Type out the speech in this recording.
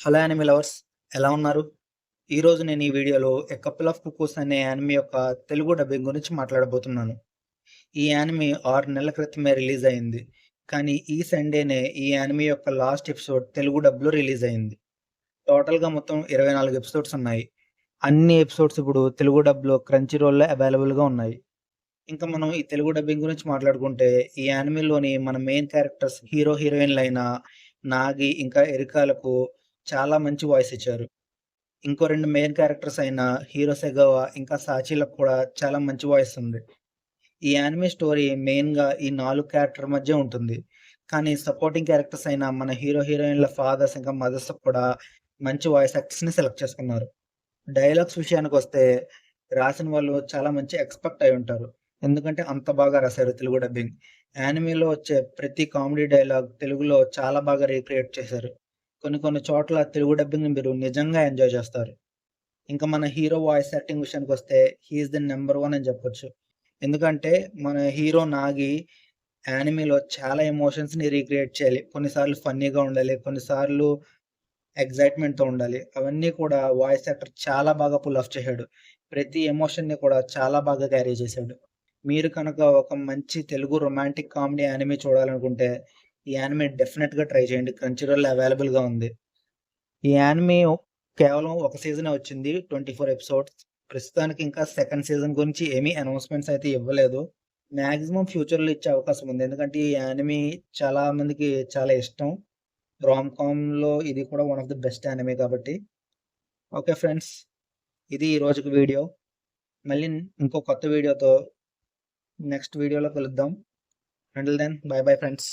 Hello animal lovers, ఎలా ఉన్నారు? ఈరోజు నేను ఈ వీడియోలో ఎ కపుల్ ఆఫ్ కుక్కూస్ అనే యానిమీ యొక్క తెలుగు డబ్బింగ్ గురించి మాట్లాడబోతున్నాను. ఈ యానిమీ 6 నెలల క్రితమే రిలీజ్ అయింది, కానీ ఈ సండేనే ఈ యానిమీ యొక్క లాస్ట్ ఎపిసోడ్ తెలుగు డబ్లో రిలీజ్ అయింది. టోటల్గా మొత్తం 24 ఎపిసోడ్స్ ఉన్నాయి. అన్ని ఎపిసోడ్స్ ఇప్పుడు తెలుగు డబ్లో క్రంచీ రోల్లో అవైలబుల్గా ఉన్నాయి. ఇంకా మనం ఈ తెలుగు డబ్బింగ్ గురించి మాట్లాడుకుంటే, ఈ యానిమీలోని మన మెయిన్ క్యారెక్టర్స్ హీరో హీరోయిన్లు అయిన నాగి ఇంకా ఎరికాలకు చాలా మంచి వాయిస్ ఇచ్చారు. ఇంకో 2 మెయిన్ క్యారెక్టర్స్ అయిన హీరో సెగవా ఇంకా సాచీలకు కూడా చాలా మంచి వాయిస్ ఉంది. ఈ యానిమే స్టోరీ మెయిన్‌గా ఈ 4 క్యారెక్టర్ మధ్య ఉంటుంది. కానీ సపోర్టింగ్ క్యారెక్టర్స్ అయిన మన హీరో హీరోయిన్ల ఫాదర్స్ ఇంకా మదర్స్‌కి కూడా మంచి వాయిస్ యాక్టర్స్‌ని సెలెక్ట్ చేసుకున్నారు. డైలాగ్స్ విషయానికొస్తే రాసిన వాళ్ళు చాలా మంచి ఎక్స్‌పర్ట్ అయి ఉంటారు. ఎందుకంటే అంత బాగా రాశారు తెలుగు డబ్బింగ్. యానిమేలో వచ్చే ప్రతి కామెడీ డైలాగ్ తెలుగులో చాలా బాగా రీక్రియేట్ చేశారు. కొన్ని చోట్ల తెలుగు డబ్బింగ్‌ని మీరు నిజంగా ఎంజాయ్ చేస్తారు. ఇంకా మన హీరో వాయిస్ యాక్టింగ్ విషయానికొస్తే హి ఈస్ ది నంబర్ 1 అని చెప్పొచ్చు. ఎందుకంటే మన హీరో నాగి యానిమేలో చాలా ఎమోషన్స్‌ని రీక్రియేట్ చేయాలి. కొన్నిసార్లు ఫన్నీగా ఉండాలి. కొన్నిసార్లు ఎక్సైట్‌మెంట్‌తో ఉండాలి. అవన్నీ కూడా వాయిస్ యాక్టర్ చాలా బాగా పుల్ ఆఫ్ చేశాడు. ప్రతి ఎమోషన్‌ని కూడా చాలా బాగా క్యారీ చేశాడు. మీరు కనుక ఒక మంచి తెలుగు రొమాంటిక్ కామెడీ యానిమే చూడాలనుకుంటే ఈ యానిమే డెఫినెట్‌గా ట్రై చేయండి. క్రంచీరోల్‌లో అవైలబుల్‌గా ఉంది. ఈ యానిమే కేవలం ఒక సీజనే వచ్చింది. 24 ఎపిసోడ్స్. ప్రస్తుతానికి ఇంకా సెకండ్ సీజన్ గురించి ఏమీ అనౌన్స్‌మెంట్స్ అయితే ఇవ్వలేదు. మాక్సిమం ఫ్యూచర్‌లో ఇచ్చే అవకాశం ఉంది. ఎందుకంటే ఈ యానిమే చాలా మందికి చాలా ఇష్టం. రామ్‌కామ్‌లో ఇది కూడా one of the best anime కాబట్టి. ఓకే ఫ్రెండ్స్, ఇది ఈ రోజుకి వీడియో. మళ్ళీ ఇంకో కొత్త వీడియోతో నెక్స్ట్ వీడియోలో కలుద్దాం. Until then bye bye friends.